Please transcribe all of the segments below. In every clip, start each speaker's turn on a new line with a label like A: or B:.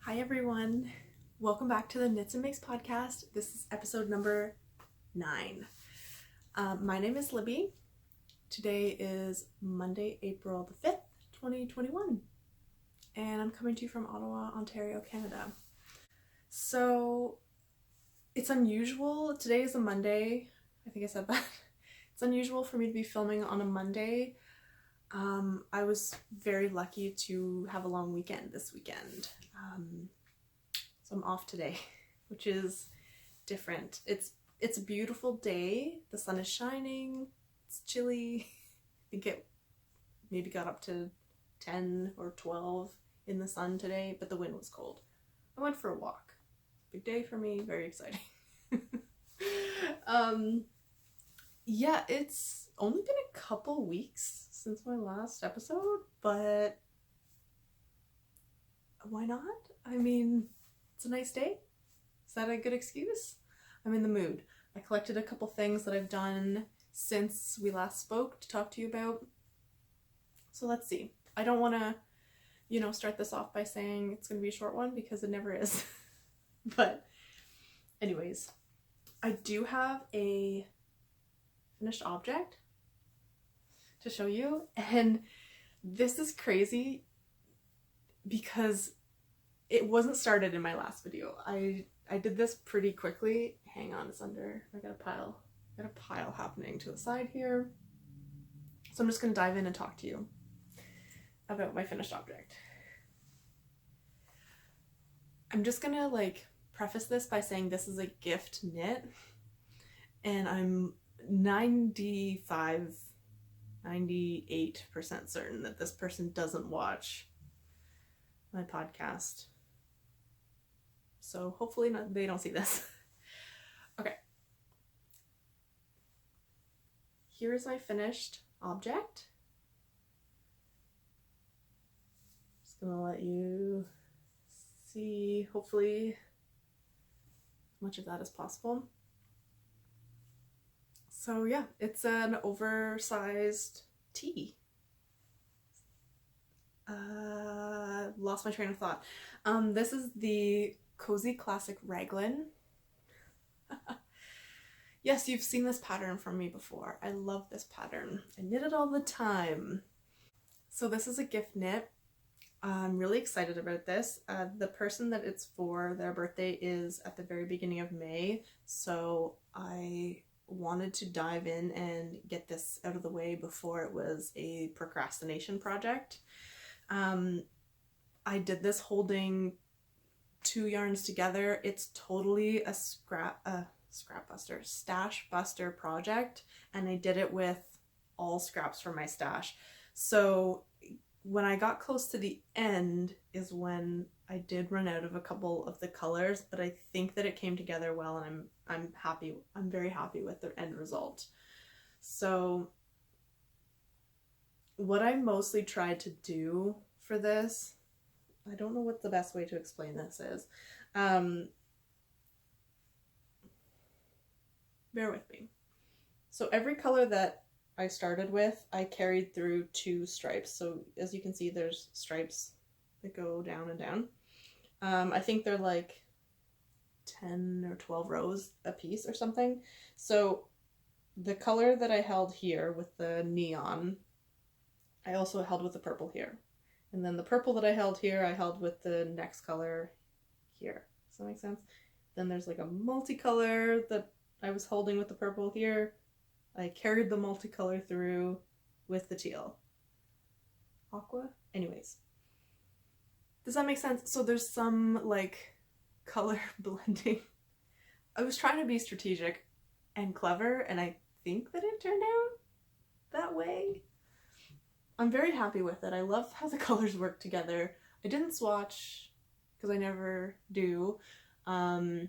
A: Hi everyone, welcome back to the Knits and Makes podcast. This is episode number 9. My name is Libby. Today is Monday, April the 5th, 2021, and I'm coming to you from Ottawa, Ontario, Canada. So it's unusual. Today is a Monday. I think I said that. It's unusual for me to be filming on a Monday. I was very lucky to have a long weekend this weekend. So I'm off today, which is different. It's a beautiful day. The sun is shining. It's chilly. I think it maybe got up to 10 or 12 in the sun today, but the wind was cold. I went for a walk. Big day for me, very exciting. Yeah, it's only been a couple weeks since my last episode, but why not? I mean, it's a nice day. Is that a good excuse? I'm in the mood. I collected a couple things that I've done since we last spoke to talk to you about. So let's see. I don't want to, start this off by saying it's going to be a short one because it never is. But anyways, I do have a finished object to show you, and this is crazy because it wasn't started in my last video. I did this pretty quickly. Hang on, it's under, I got a pile happening to the side here. So I'm just gonna dive in and talk to you about my finished object. I'm just gonna preface this by saying this is a gift knit, and I'm 98% certain that this person doesn't watch my podcast. So hopefully they don't see this. Okay. Here is my finished object. Just gonna let you see, hopefully, as much of that as possible. So yeah, it's an oversized tee. Lost my train of thought. This is the Cozy Classic Raglan. Yes, you've seen this pattern from me before. I love this pattern. I knit it all the time. So this is a gift knit. I'm really excited about this. The person that it's for, their birthday is at the very beginning of May, so I wanted to dive in and get this out of the way before it was a procrastination project. I did this holding 2 yarns together. It's totally a stash buster project, and I did it with all scraps from my stash. So when I got close to the end is when I did run out of a couple of the colors, but I think that it came together well, and I'm happy. I'm very happy with the end result. So what I mostly tried to do for this, I don't know what the best way to explain this is. Bear with me. So every color that I started with, I carried through 2 stripes. So as you can see, there's stripes that go down and down. I think they're like 10 or 12 rows a piece or something. So the color that I held here with the neon, I also held with the purple here. And then the purple that I held here, I held with the next color here. Does that make sense? Then there's like a multicolor that I was holding with the purple here. I carried the multicolor through with the teal. Aqua? Anyways. Does that make sense? So there's some color blending. I was trying to be strategic and clever, and I think that it turned out that way. I'm very happy with it. I love how the colors work together. I didn't swatch because I never do. I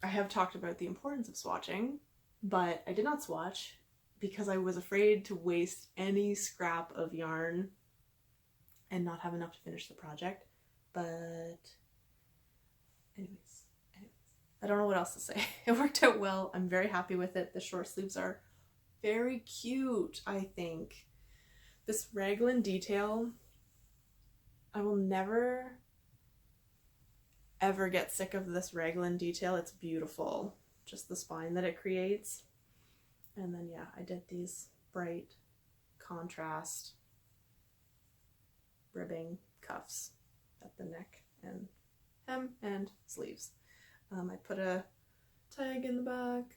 A: have talked about the importance of swatching, but I did not swatch because I was afraid to waste any scrap of yarn and not have enough to finish the project. But anyways, I don't know what else to say. It worked out well. I'm very happy with it. The short sleeves are very cute, I think. This raglan detail, I will never ever get sick of this Raglan detail. It's beautiful. Just the spine that it creates. And then yeah, I did these bright contrast ribbing cuffs at the neck and hem and sleeves. I put a tag in the back,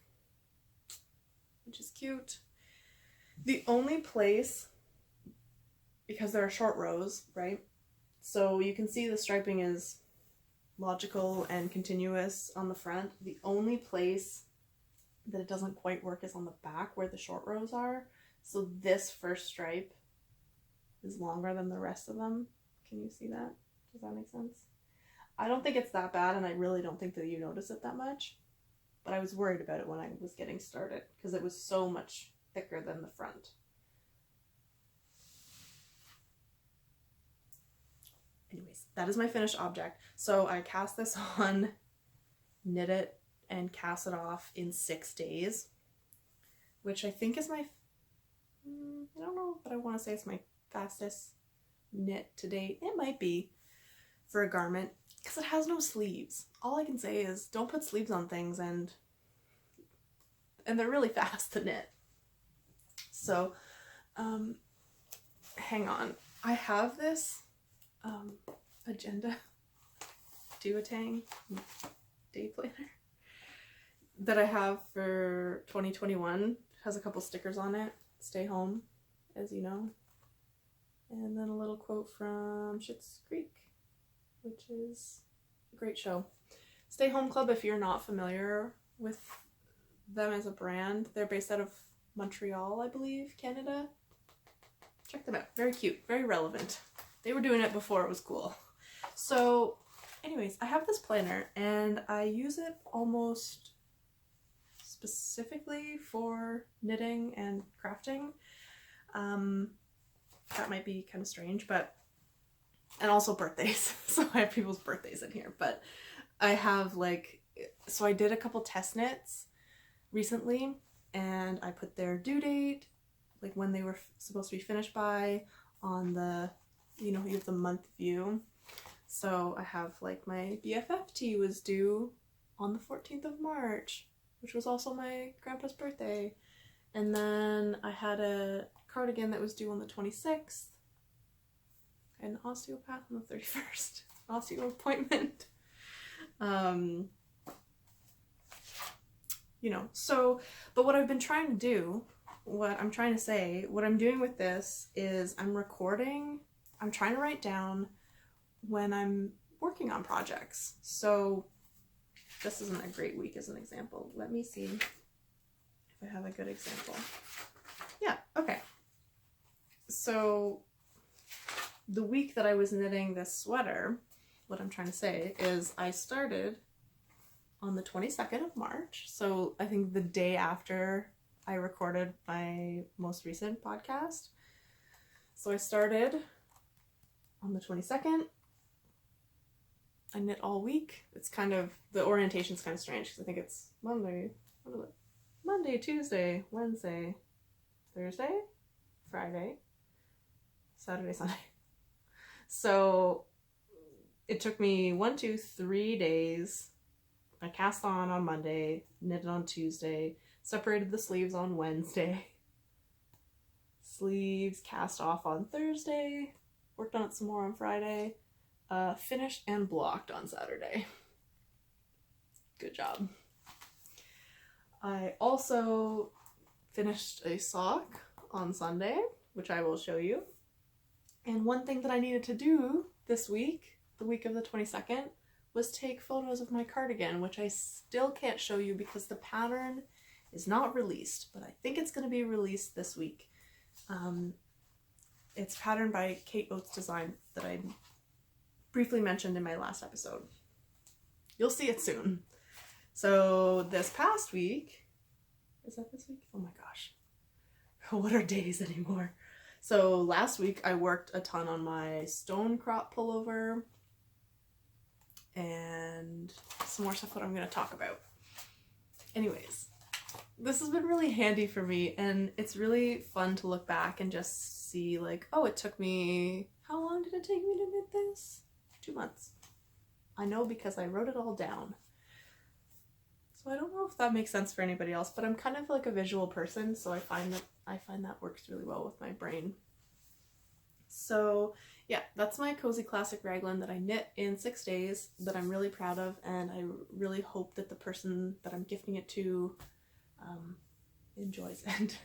A: which is cute. The only place, because there are short rows, right? So you can see the striping is logical and continuous on the front. The only place that it doesn't quite work is on the back where the short rows are. So this first stripe is longer than the rest of them. Can you see that? Does that make sense? I don't think it's that bad, and I really don't think that you notice it that much. But I was worried about it when I was getting started because it was so much thicker than the front. Anyways, that is my finished object. So I cast this on, knit it, and cast it off in 6 days, which I think is my, I don't know, but I want to say it's my fastest knit to date. It might be for a garment because it has no sleeves. All I can say is don't put sleeves on things, and they're really fast to knit. So hang on, I have this agenda duotang day planner that I have for 2021. It has a couple stickers on it. Stay home, as you know. And then a little quote from Schitt's Creek, which is a great show. Stay Home Club, if you're not familiar with them as a brand, they're based out of Montreal, I believe, Canada. Check them out. Very cute, very relevant. They were doing it before it was cool. So anyways, I have this planner and I use it almost specifically for knitting and crafting. That might be kind of strange, but, and also birthdays. So I have people's birthdays in here, but I have like, so I did a couple test knits recently and I put their due date, like when they were supposed to be finished by, on the, you know, you have the month view. So I have like my BFF tee was due on the 14th of March, which was also my grandpa's birthday. And then I had a cardigan that was due on the 26th. An osteopath on the 31st. Osteo appointment. You know, so, but what I've been trying to do, what I'm trying to say, what I'm doing with this is I'm recording, I'm trying to write down when I'm working on projects. So this isn't a great week as an example. Let me see if I have a good example. Yeah, okay. So the week that I was knitting this sweater, what I'm trying to say is I started on the 22nd of March. So I think the day after I recorded my most recent podcast. So I started on the 22nd. I knit all week. It's kind of, the orientation's kind of strange because I think it's Monday, Tuesday, Wednesday, Thursday, Friday, Saturday, Sunday. So it took me 1, 2, 3 days. I cast on Monday, knitted on Tuesday, separated the sleeves on Wednesday. Sleeves cast off on Thursday, worked on it some more on Friday, finished and blocked on Saturday. Good job. I also finished a sock on Sunday, which I will show you. And one thing that I needed to do this week, the week of the 22nd, was take photos of my cardigan, which I still can't show you because the pattern is not released, but I think it's going to be released this week. It's patterned by Kate Oates Design that I briefly mentioned in my last episode. You'll see it soon. So this past week, is that this week? Oh my gosh. What are days anymore? So last week I worked a ton on my Stonecrop Pullover and some more stuff that I'm going to talk about. Anyways, this has been really handy for me, and it's really fun to look back and just see like, oh, it took me, how long did it take me to knit this? 2 months. I know because I wrote it all down. So I don't know if that makes sense for anybody else, but I'm kind of like a visual person, so I find that works really well with my brain. So yeah, that's my cozy classic raglan that I knit in 6 days that I'm really proud of, and I really hope that the person that I'm gifting it to enjoys it.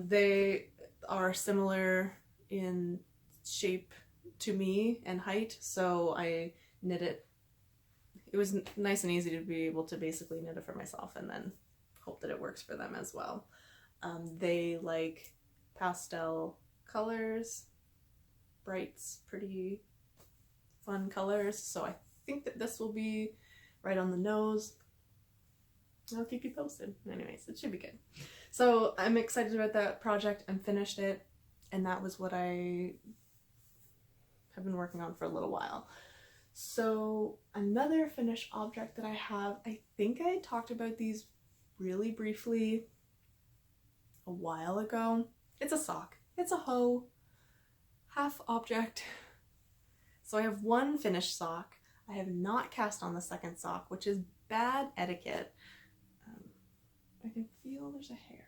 A: They are similar in shape to me and height, so I knit it. It was nice and easy to be able to basically knit it for myself and then hope that it works for them as well. They like pastel colors, brights, pretty fun colors, so I think that this will be right on the nose. I'll keep you posted. Anyways, it should be good. So I'm excited about that project. I finished it, and that was what I have been working on for a little while. So another finished object that I have, I think I talked about these really briefly a while ago. It's a sock. It's a hoe. Half object. So I have one finished sock. I have not cast on the second sock, which is bad etiquette. I can feel there's a hair.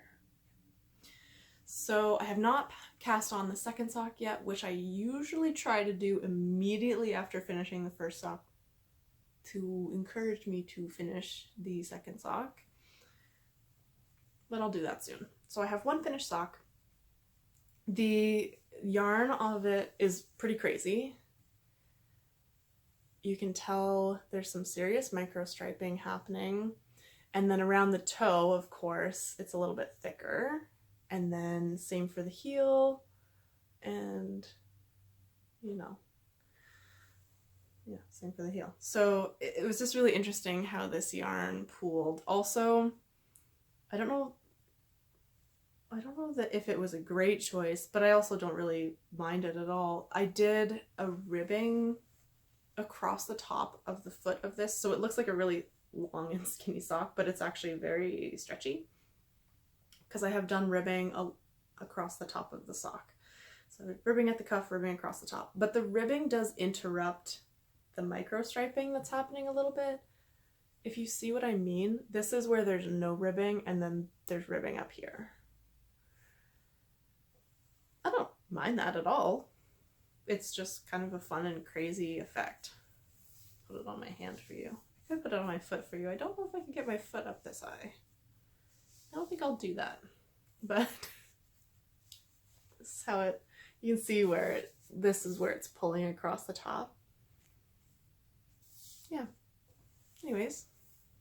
A: So I have not cast on the second sock yet, which I usually try to do immediately after finishing the first sock to encourage me to finish the second sock. But I'll do that soon. So I have one finished sock. The yarn of it is pretty crazy. You can tell there's some serious micro striping happening. And then around the toe, of course, it's a little bit thicker. And then same for the heel. And, you know, yeah, same for the heel. So it was just really interesting how this yarn pooled. Also, I don't know that if it was a great choice, but I also don't really mind it at all. I did a ribbing across the top of the foot of this, so it looks like a really long and skinny sock, but it's actually very stretchy because I have done ribbing across the top of the sock. So ribbing at the cuff, ribbing across the top. But the ribbing does interrupt the micro striping that's happening a little bit. If you see what I mean, this is where there's no ribbing and then there's ribbing up here. I don't mind that at all. It's just kind of a fun and crazy effect. Put it on my hand for you. I could put it on my foot for you. I don't know if I can get my foot up this high. I don't think I'll do that. But this is how it, you can see where this is where it's pulling across the top. Yeah. Anyways,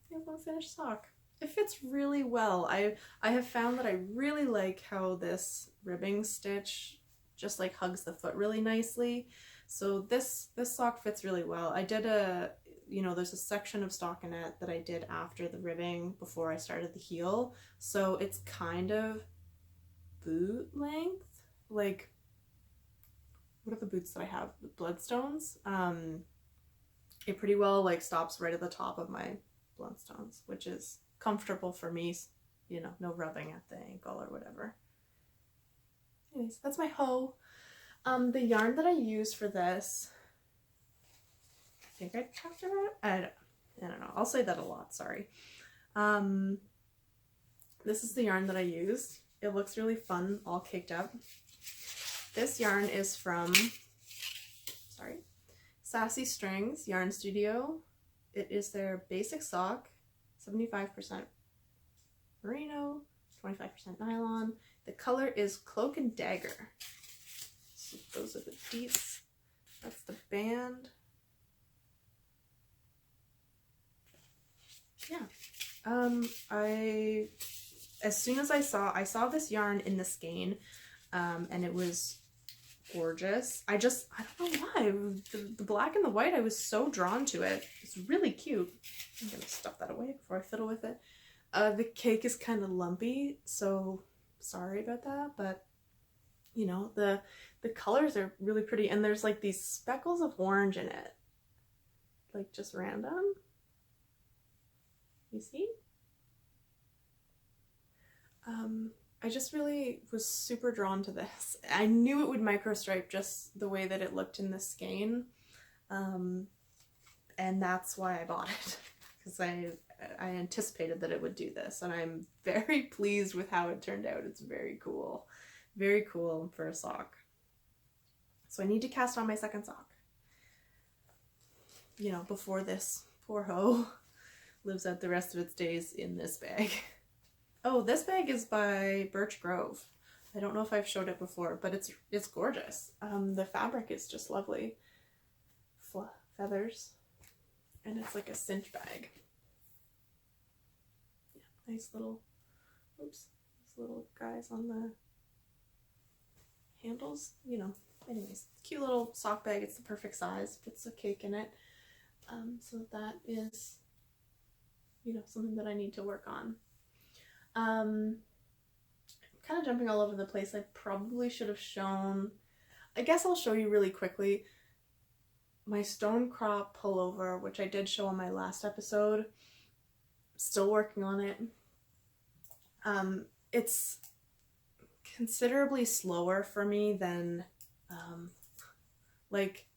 A: I have one finished sock. It fits really well. I have found that I really like how this ribbing stitch just like hugs the foot really nicely. So this sock fits really well. I did there's a section of stockinette that I did after the ribbing before I started the heel. So it's kind of boot length. Like, what are the boots that I have? The Bloodstones. It pretty well like stops right at the top of my Bloodstones, which is comfortable for me, you know, no rubbing at the ankle or whatever. Anyways, that's my hoe. The yarn that I use for this, I think I talked about it. I don't know. I'll say that a lot, sorry. This is the yarn that I used. It looks really fun, all caked up. This yarn is from, Sassy Strings Yarn Studio. It is their basic sock, 75% merino, 25% nylon. The color is Cloak and Dagger. So those are the pleats. That's the band. Yeah. As soon as I saw this yarn in the skein, and it was gorgeous. I don't know why. The black and the white, I was so drawn to it. It's really cute. I'm gonna stuff that away before I fiddle with it. The cake is kind of lumpy, so sorry about that, but you know, the colors are really pretty, and there's like these speckles of orange in it. Like just random. You see? I just really was super drawn to this. I knew it would microstripe just the way that it looked in the skein. and that's why I bought it, because I anticipated that it would do this, and I'm very pleased with how it turned out. It's very cool for a sock. So I need to cast on my second sock, you know, before this poor hoe lives out the rest of its days in this bag. Oh, this bag is by Birch Grove. I don't know if I've showed it before, but it's gorgeous. The fabric is just lovely. Feathers. And it's like a cinch bag. Yeah, nice little, oops, these little guys on the handles, you know. Anyways, cute little sock bag. It's the perfect size. Fits a cake in it. So that is, you know, something that I need to work on. Kind of jumping all over the place. I probably should have shown, I guess I'll show you really quickly my Stonecrop Pullover, which I did show on my last episode. Still working on it. It's considerably slower for me than like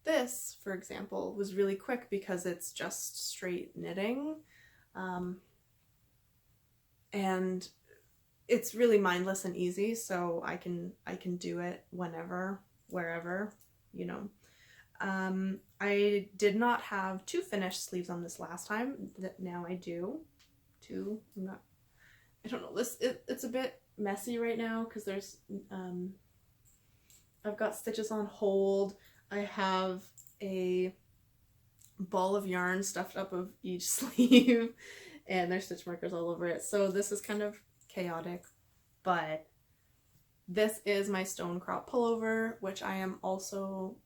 A: this, for example, was really quick because it's just straight knitting. And it's really mindless and easy, so I can do it whenever, wherever, you know. I did not have 2 finished sleeves on this last time. That now I do. 2. I don't know. It's a bit messy right now because there's I've got stitches on hold. I have a ball of yarn stuffed up of each sleeve, and there's stitch markers all over it. So this is kind of chaotic, but this is my Stonecrop Pullover, which I am also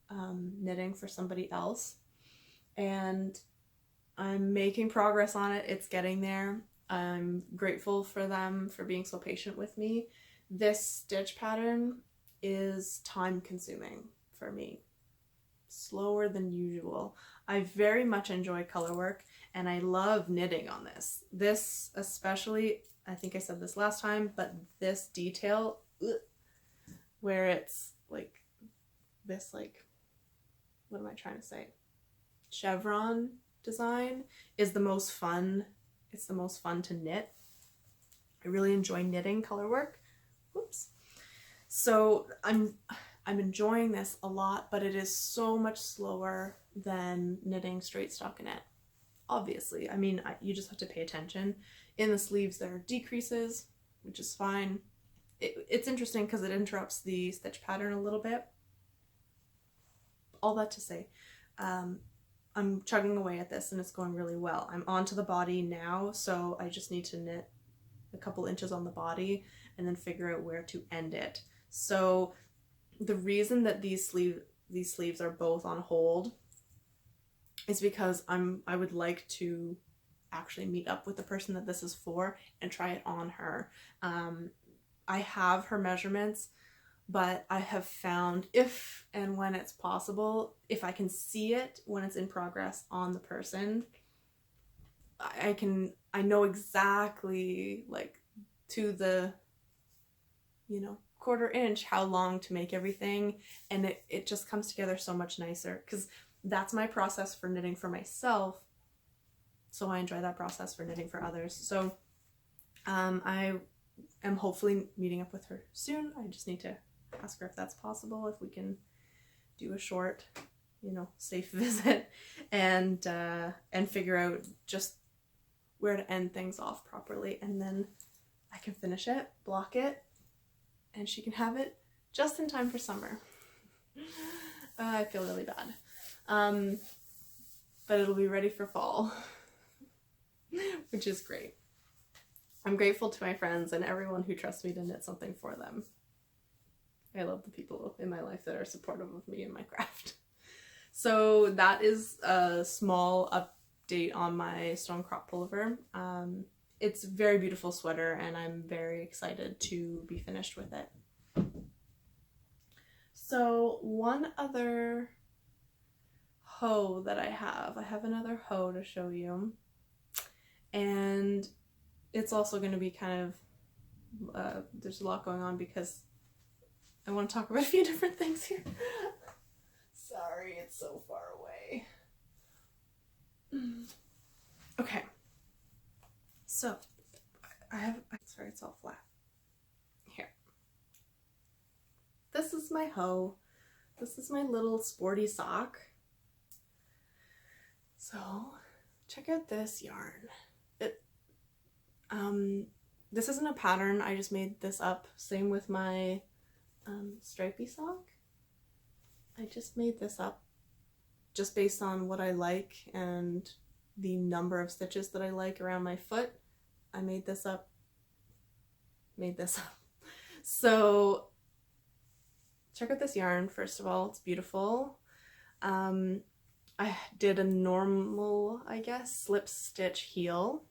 A: knitting for somebody else, and I'm making progress on it. It's getting there. I'm grateful for them for being so patient with me. This stitch pattern is time consuming for me, slower than usual. I very much enjoy color work, and I love knitting on this. This especially, I think I said this last time, but this detail, where it's like this, like, what am I trying to say? Chevron design is the most fun. It's the most fun to knit. I really enjoy knitting color work. Whoops. So I'm enjoying this a lot, but it is so much slower than knitting straight stockinette. Obviously, I mean, you just have to pay attention. In the sleeves there are decreases, which is fine. It's interesting because it interrupts the stitch pattern a little bit. All that to say, I'm chugging away at this and it's going really well. I'm onto the body now, so I just need to knit a couple inches on the body and then figure out where to end it. So the reason that these sleeves are both on hold is because I would like to actually meet up with the person that this is for and try it on her. I have her measurements, but I have found, if and when it's possible, if I can see it when it's in progress on the person, I know exactly, like, to the, you know, quarter inch how long to make everything, and it just comes together so much nicer, because that's my process for knitting for myself, so I enjoy that process for knitting for others. So I am hopefully meeting up with her soon. I just need to ask her if that's possible, if we can do a short, you know, safe visit, and figure out just where to end things off properly, and then I can finish it, block it, and she can have it just in time for summer. I feel really bad. But it'll be ready for fall, which is great. I'm grateful to my friends and everyone who trusts me to knit something for them. I love the people in my life that are supportive of me and my craft. So that is a small update on my Stonecrop Pullover. It's a very beautiful sweater, and I'm very excited to be finished with it. So one other hoe that I have another hoe to show you, and it's also going to be kind of, there's a lot going on because I want to talk about a few different things here. Sorry, it's so far away. Okay, so sorry, it's all flat. Here. This is my hoe. This is my little sporty sock. So, check out this yarn. This isn't a pattern, I just made this up. Same with my stripy sock. I just made this up just based on what I like and the number of stitches that I like around my foot. I made this up. So check out this yarn, first of all. It's beautiful. I did a normal, I guess, slip stitch heel.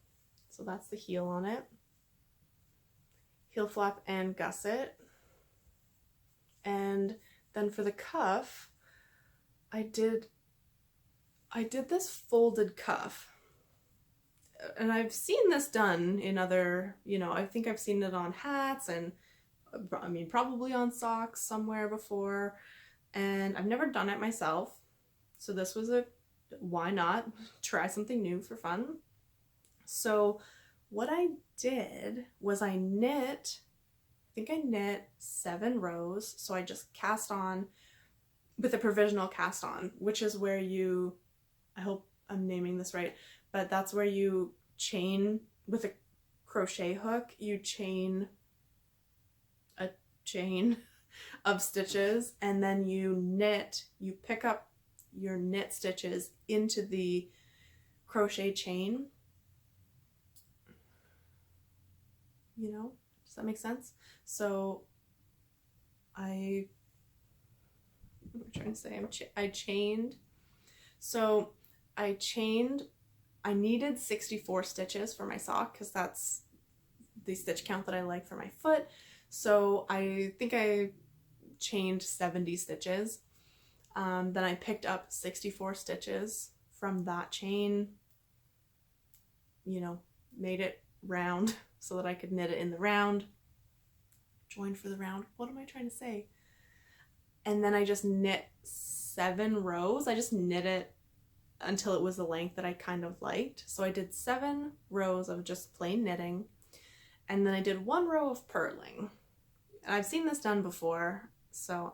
A: So that's the heel on it. Heel flap and gusset. And then for the cuff, I did this folded cuff. And I've seen this done in other, I think I've seen it on hats and I mean probably on socks somewhere before, and I've never done it myself. So this was why not try something new for fun. So what I did was I knit 7 rows. So I just cast on with a provisional cast on, which is where I hope I'm naming this right, but that's where you chain with a crochet hook, you chain a chain of stitches, and then you pick up your knit stitches into the crochet chain. Does that make sense? So I'm trying to say, I chained. So I needed 64 stitches for my sock because that's the stitch count that I like for my foot. So I think I chained 70 stitches. Then I picked up 64 stitches from that chain, made it round so that I could knit it in the round, joined for the round. What am I trying to say? And then I just knit 7 rows. I just knit it until it was the length that I kind of liked. So I did 7 rows of just plain knitting, and then I did 1 row of purling. And I've seen this done before, so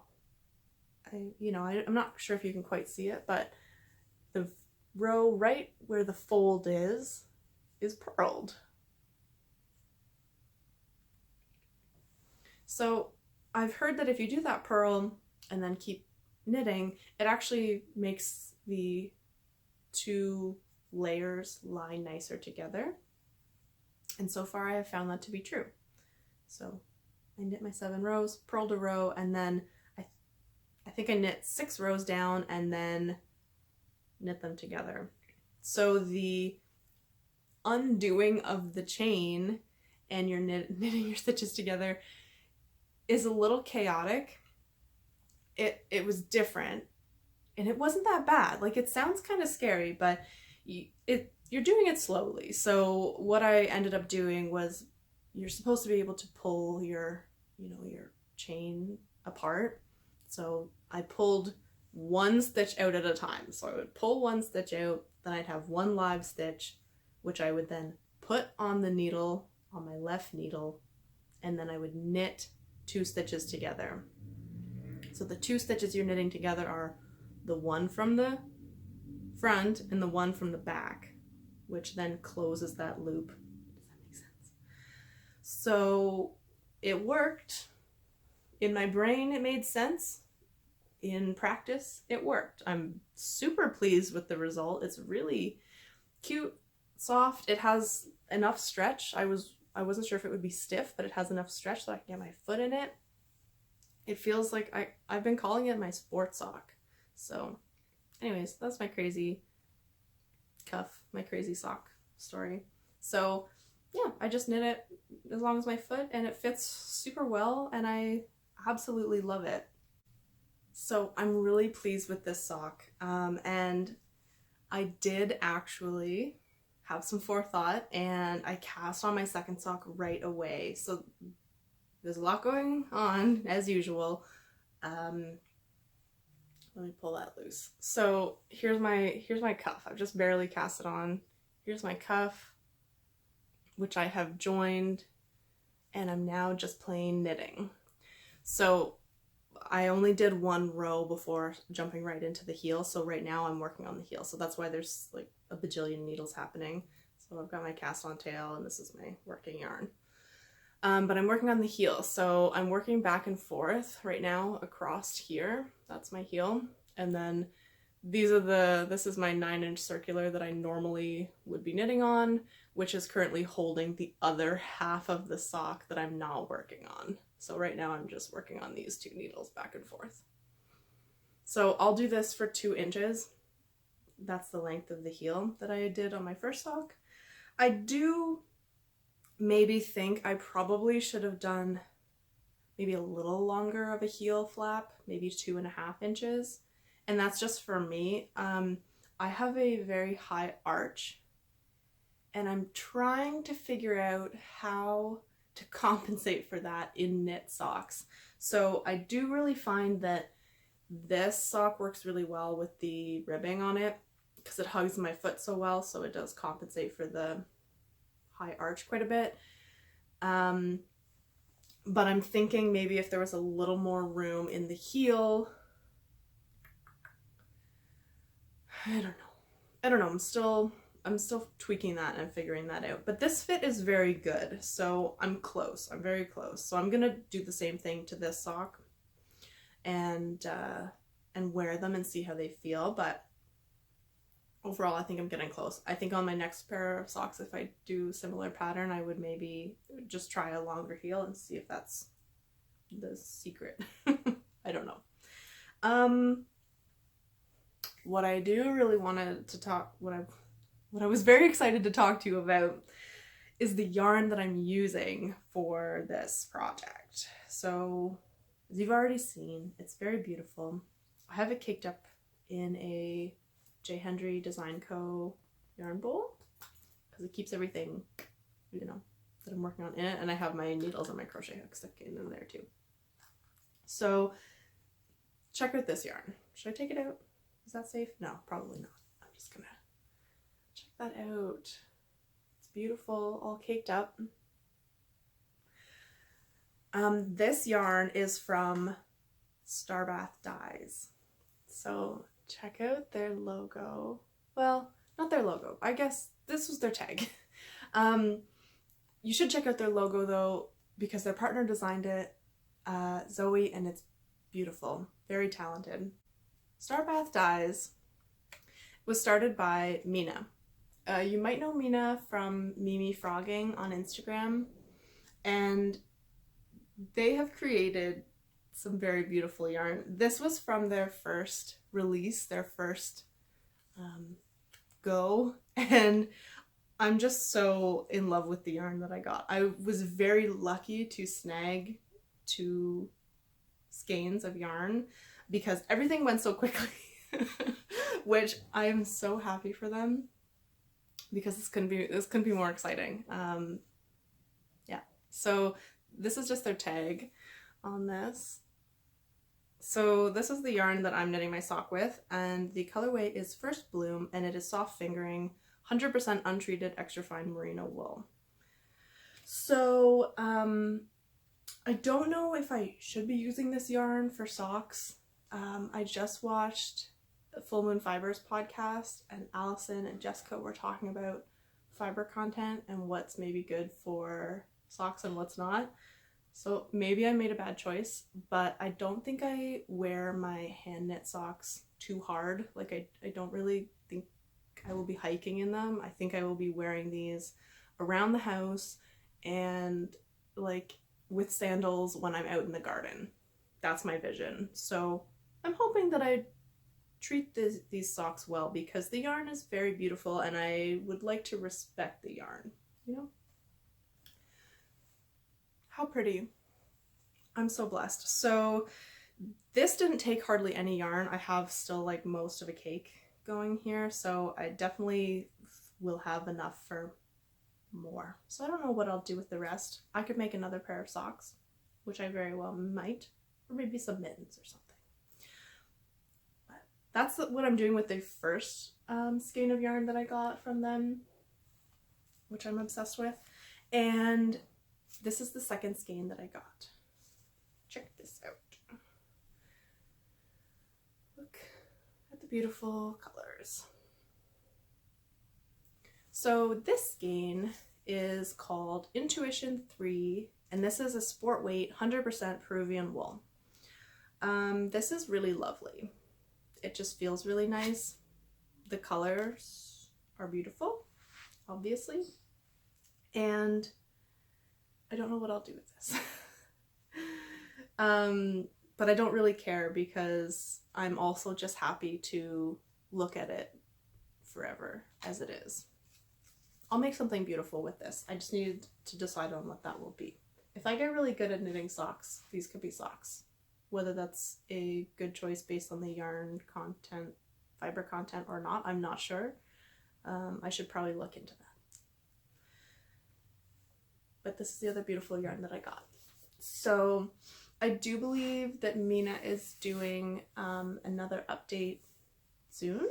A: I'm not sure if you can quite see it, but the row right where the fold is purled. So I've heard that if you do that purl and then keep knitting, it actually makes the 2 layers lie nicer together. And so far I have found that to be true. So I knit my 7 rows, purled a row, and then I think I knit 6 rows down and then knit them together. So the undoing of the chain and you're knitting your stitches together is a little chaotic. It was different, and it wasn't that bad. Like, it sounds kind of scary, but you're doing it slowly. So what I ended up doing was, you're supposed to be able to pull your chain apart. So I pulled 1 stitch out at a time. So I would pull 1 stitch out, then I'd have 1 live stitch, which I would then put on the needle, on my left needle, and then I would knit 2 stitches together. So the 2 stitches you're knitting together are the one from the front and the one from the back, which then closes that loop. Does that make sense? So it worked. In my brain, it made sense. In practice, it worked. I'm super pleased with the result. It's really cute, soft. It has enough stretch. I wasn't sure if it would be stiff, but it has enough stretch so I can get my foot in it. It feels like I've been calling it my sport sock. So anyways, that's my crazy cuff, my crazy sock story. So yeah, I just knit it as long as my foot, and it fits super well, and I absolutely love it. So I'm really pleased with this sock, and I did actually have some forethought, and I cast on my second sock right away. So there's a lot going on, as usual. Let me pull that loose. So here's my cuff. I've just barely cast it on. Here's my cuff, which I have joined, and I'm now just plain knitting. So I only did one row before jumping right into the heel, so right now I'm working on the heel. So that's why there's like a bajillion needles happening. So I've got my cast on tail, and this is my working yarn. But I'm working on the heel, so I'm working back and forth right now across here. That's my heel. And then this is my 9-inch circular that I normally would be knitting on, which is currently holding the other half of the sock that I'm not working on. So right now I'm just working on these 2 needles back and forth. So I'll do this for 2 inches. That's the length of the heel that I did on my first sock. I do maybe think I probably should have done maybe a little longer of a heel flap, maybe 2.5 inches. And that's just for me. I have a very high arch, and I'm trying to figure out how to compensate for that in knit socks. So I do really find that this sock works really well with the ribbing on it because it hugs my foot so well, so it does compensate for the high arch quite a bit. But I'm thinking maybe if there was a little more room in the heel, I don't know. I'm still tweaking that and figuring that out. But this fit is very good, so I'm close. I'm very close. So I'm gonna do the same thing to this sock and wear them and see how they feel. But overall, I think I'm getting close. I think on my next pair of socks, if I do similar pattern, I would maybe just try a longer heel and see if that's the secret. I don't know. What I do really wanted to talk, what I was very excited to talk to you about is the yarn that I'm using for this project. So, as you've already seen, it's very beautiful. I have it caked up in a Hendry Design Co yarn bowl because it keeps everything, you know, that I'm working on in it, and I have my needles and my crochet hook stuck in there too. So check out this yarn. Should I take it out? Is that safe? No, probably not. I'm just gonna check that out. It's beautiful, all caked up. This yarn is from Starbath Dyes. So check out their logo. Well, not their logo. I guess this was their tag. You should check out their logo though, because their partner designed it, Zoe, and it's beautiful. Very talented. Starbath Dyes was started by Mina. You might know Mina from Mimi Frogging on Instagram, and they have created some very beautiful yarn. This was from their first release, their first go, and I'm just so in love with the yarn that I got. I was very lucky to snag 2 skeins of yarn because everything went so quickly, which I am so happy for them because this couldn't be more exciting. Yeah, so this is just their tag on this. So this is the yarn that I'm knitting my sock with, and the colorway is First Bloom, and it is soft fingering, 100% untreated extra fine merino wool. So I don't know if I should be using this yarn for socks. I just watched the Full Moon Fibers podcast, and Allison and Jessica were talking about fiber content and what's maybe good for socks and what's not. So maybe I made a bad choice, but I don't think I wear my hand knit socks too hard. Like I don't really think I will be hiking in them. I think I will be wearing these around the house and like with sandals when I'm out in the garden. That's my vision. So I'm hoping that I treat these socks well because the yarn is very beautiful and I would like to respect the yarn, you know? How pretty. I'm so blessed. So this didn't take hardly any yarn. I have still like most of a cake going here, so I definitely will have enough for more. So I don't know what I'll do with the rest. I could make another pair of socks, which I very well might, or maybe some mittens or something. that's what I'm doing with the first skein of yarn that I got from them, which I'm obsessed with. And this is the second skein that I got. Check this out. Look at the beautiful colors. So this skein is called Intuition 3, and this is a sport weight 100% Peruvian wool. This is really lovely. It just feels really nice. The colors are beautiful, obviously, and I don't know what I'll do with this. But I don't really care because I'm also just happy to look at it forever as it is. I'll make something beautiful with this. I just need to decide on what that will be. If I get really good at knitting socks, these could be socks. Whether that's a good choice based on the yarn content, fiber content or not, I'm not sure. I should probably look into that. But this is the other beautiful yarn that I got. So I do believe that Mina is doing another update soon.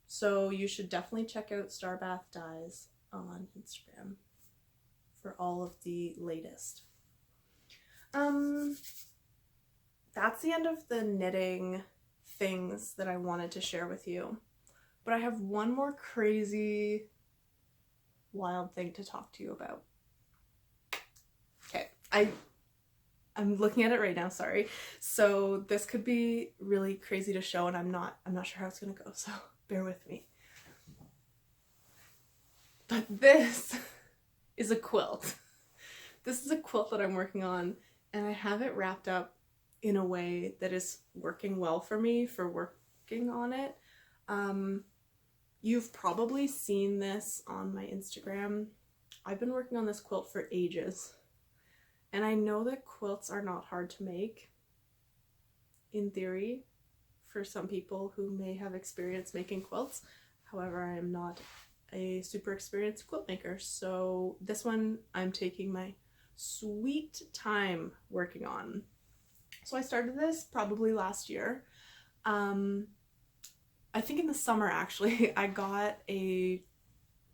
A: So you should definitely check out Starbath Dyes on Instagram for all of the latest. That's the end of the knitting things that I wanted to share with you. But I have one more crazy, wild thing to talk to you about. Okay, I'm looking at it right now, sorry. So this could be really crazy to show, and I'm not sure how it's gonna go, so bear with me. But this is a quilt. This is a quilt that I'm working on, and I have it wrapped up in a way that is working well for me for working on it. You've probably seen this on my Instagram. I've been working on this quilt for ages, and I know that quilts are not hard to make, in theory, for some people who may have experience making quilts. However, I am not a super experienced quilt maker, so this one I'm taking my sweet time working on. So I started this probably last year. I think in the summer actually. I got a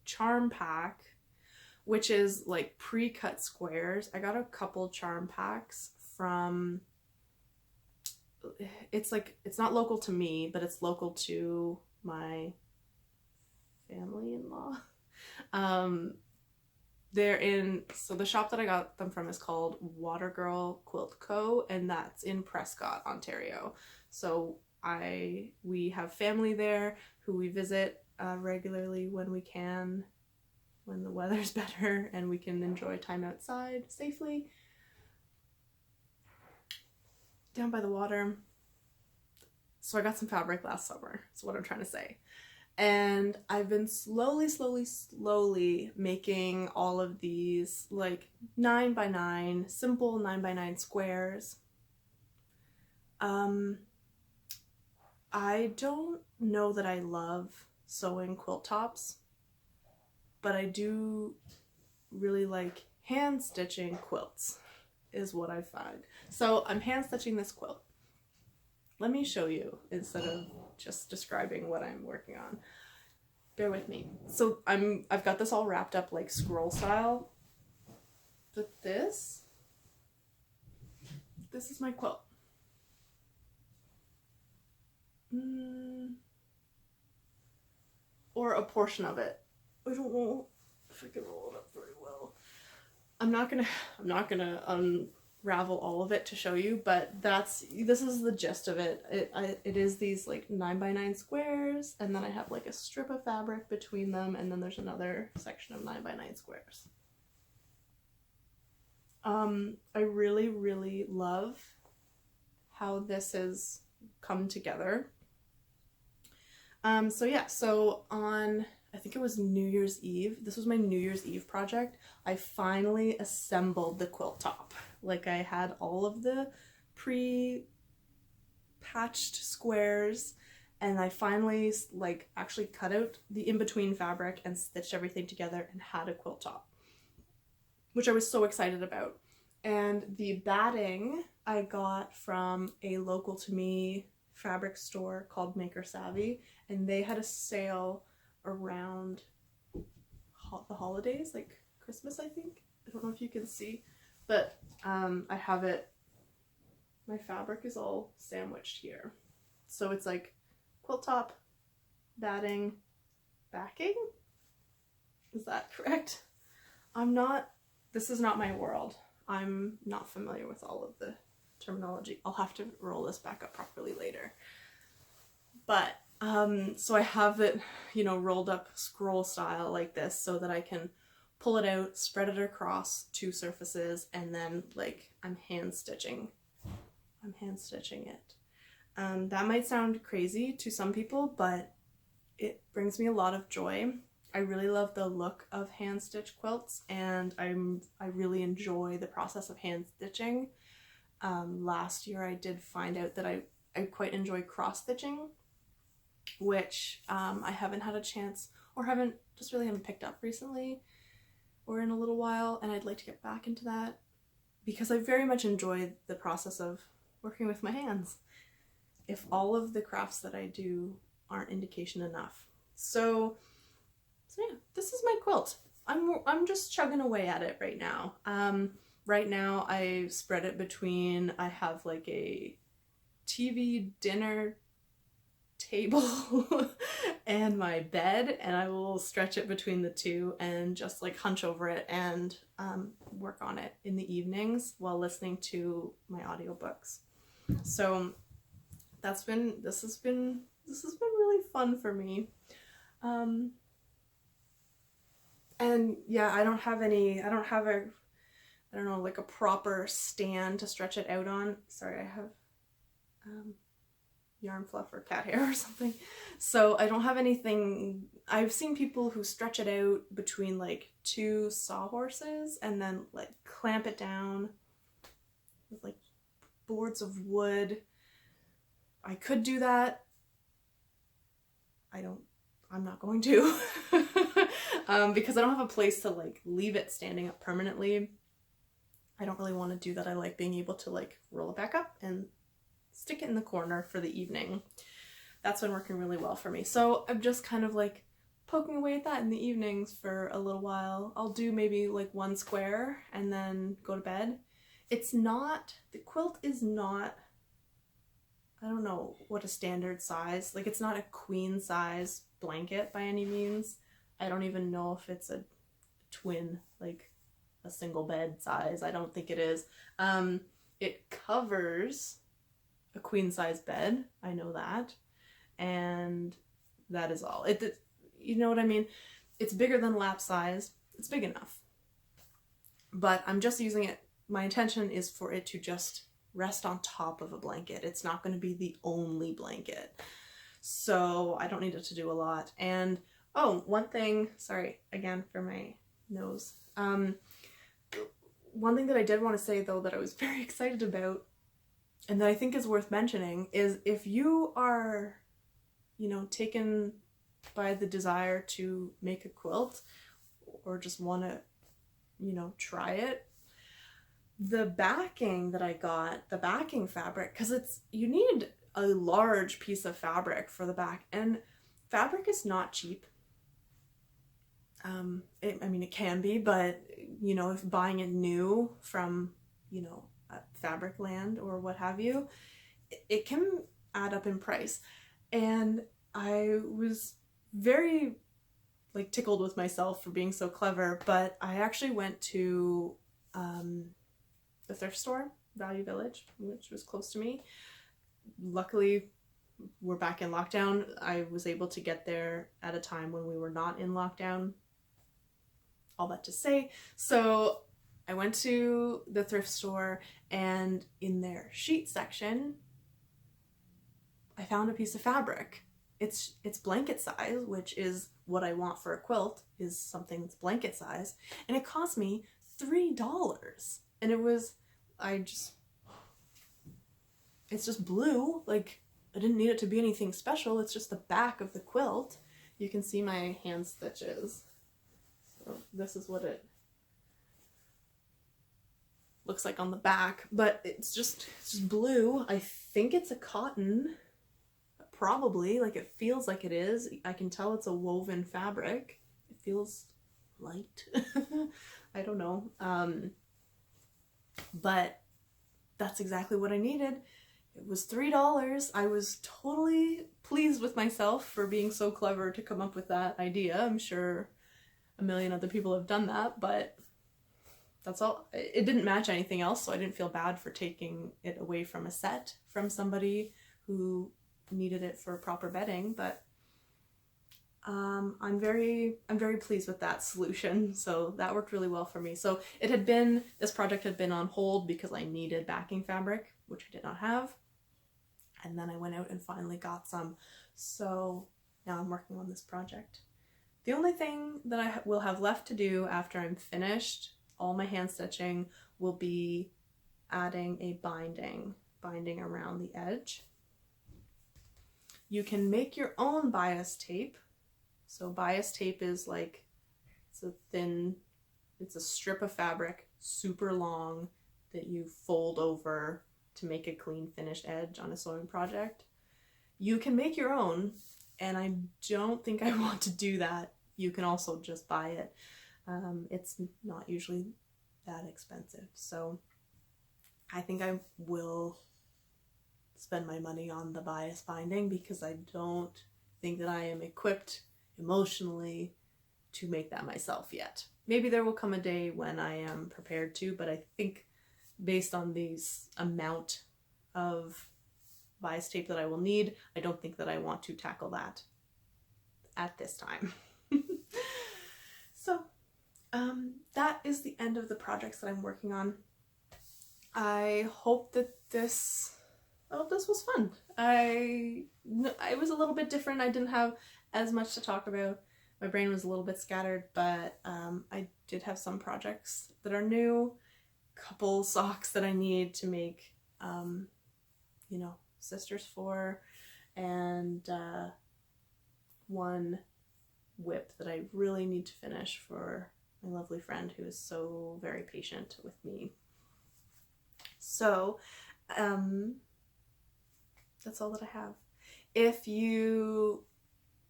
A: charm pack, which is like pre-cut squares. I got a couple charm packs from, it's not local to me, but it's local to my family-in-law. So the shop that I got them from is called Watergirl Quilt Co, and that's in Prescott, Ontario. So we have family there who we visit regularly when we can, when the weather's better and we can enjoy time outside safely. Down by the water. So I got some fabric last summer, that's what I'm trying to say. And I've been slowly making all of these like 9x9, simple 9x9 squares. I don't know that I love sewing quilt tops, but I do really like hand stitching quilts, is what I find. So I'm hand stitching this quilt. Let me show you instead of just describing what I'm working on. Bear with me. So I've got this all wrapped up like scroll style, but this is my quilt. Or a portion of it. I don't know if I can roll it up very well. I'm not gonna unravel all of it to show you, but this is the gist of it. It is these like 9x9 squares, and then I have like a strip of fabric between them, and then there's another section of 9x9 squares. I really love how this has come together. So yeah, so on, I think it was New Year's Eve, this was my New Year's Eve project, I finally assembled the quilt top. Like I had all of the pre-patched squares, and I finally like actually cut out the in-between fabric and stitched everything together and had a quilt top, which I was so excited about. And the batting I got from a local to me fabric store called Maker Savvy, and they had a sale around the holidays, like Christmas, I think. I don't know if you can see, but I have it, my fabric is all sandwiched here. So it's like quilt top, batting, backing? Is that correct? This is not my world. I'm not familiar with all of the terminology. I'll have to roll this back up properly later. But, so I have it, you know, rolled up scroll style like this so that I can pull it out, spread it across 2 surfaces, and then like I'm hand stitching it. That might sound crazy to some people, but it brings me a lot of joy. I really love the look of hand stitch quilts, and I really enjoy the process of hand stitching. Last year I did find out that I quite enjoy cross stitching, which I haven't had a chance, or haven't picked up recently or in a little while, and I'd like to get back into that because I very much enjoy the process of working with my hands, if all of the crafts that I do aren't indication enough. So yeah, this is my quilt. I'm just chugging away at it right now. Right now I spread it between, I have like a TV dinner table and my bed, and I will stretch it between the two and just like hunch over it and work on it in the evenings while listening to my audiobooks. So this has been really fun for me. And yeah, I don't have like a proper stand to stretch it out on. Sorry, I have yarn fluff or cat hair or something. So I don't have anything. I've seen people who stretch it out between like 2 sawhorses and then like clamp it down with like boards of wood. I could do that. I'm not going to because I don't have a place to like leave it standing up permanently. I don't really want to do that. I like being able to like roll it back up and stick it in the corner for the evening. That's been working really well for me. So I'm just kind of like poking away at that in the evenings for a little while. I'll do maybe like 1 square and then go to bed. The quilt is not, I don't know what a standard size, like it's not a queen size blanket by any means. I don't even know if it's a twin, like a single bed size. I don't think it is. It covers a queen size bed, I know that, and that is all. You know what I mean? It's bigger than lap size. It's big enough. But I'm just using it, my intention is for it to just rest on top of a blanket. It's not going to be the only blanket. So I don't need it to do a lot. And oh, one thing, sorry again for my nose. One thing that I did want to say though that I was very excited about and that I think is worth mentioning is if you are, you know, taken by the desire to make a quilt or just want to, you know, try it, the backing that I got, the backing fabric, because you need a large piece of fabric for the back, and fabric is not cheap. I mean, it can be, but you know, if buying it new from, you know, Fabric Land or what have you, it can add up in price. And I was very like tickled with myself for being so clever, but I actually went to the thrift store, Value Village, which was close to me. Luckily, we're back in lockdown. I was able to get there at a time when we were not in lockdown. All that to say, so I went to the thrift store, and in their sheet section I found a piece of fabric. It's blanket size, which is what I want for a quilt, is something that's blanket size, and it cost me $3. And it's just blue, like I didn't need it to be anything special. It's just the back of the quilt. You can see my hand stitches. So this is what it looks like on the back, but it's just blue. I think it's a cotton. probably, like it feels like it is. I can tell it's a woven fabric. It feels light. I don't know. But that's exactly what I needed. It was $3. I was totally pleased with myself for being so clever to come up with that idea. I'm sure a million other people have done that, but that's all. It didn't match anything else, so I didn't feel bad for taking it away from a set from somebody who needed it for proper bedding. But I'm very pleased with that solution. So that worked really well for me. So this project had been on hold because I needed backing fabric, which I did not have. And then I went out and finally got some. So now I'm working on this project. The only thing that I will have left to do after I'm finished all my hand stitching will be adding a binding around the edge. You can make your own bias tape. So bias tape is like, it's a strip of fabric, super long, that you fold over to make a clean finished edge on a sewing project. You can make your own, and I don't think I want to do that. You can also just buy it. It's not usually that expensive. So I think I will spend my money on the bias binding because I don't think that I am equipped emotionally to make that myself yet. Maybe there will come a day when I am prepared to, but I think based on these amount of bias tape that I will need, I don't think that I want to tackle that at this time. So that is the end of the projects that I'm working on. I hope that this was fun. It was a little bit different. I didn't have as much to talk about. My brain was a little bit scattered, but I did have some projects that are new, couple socks that I need to make, you know, sisters for, and one whip that I really need to finish for my lovely friend who is so very patient with me. So that's all that I have. If you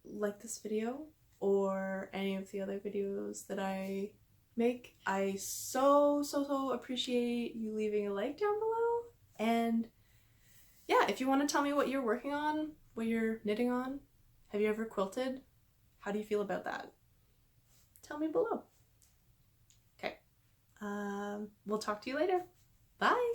A: like this video or any of the other videos that I make, I so appreciate you leaving a like down below. And yeah, if you want to tell me what you're working on, what you're knitting on, have you ever quilted? How do you feel about that? Tell me below. Okay. We'll talk to you later. Bye.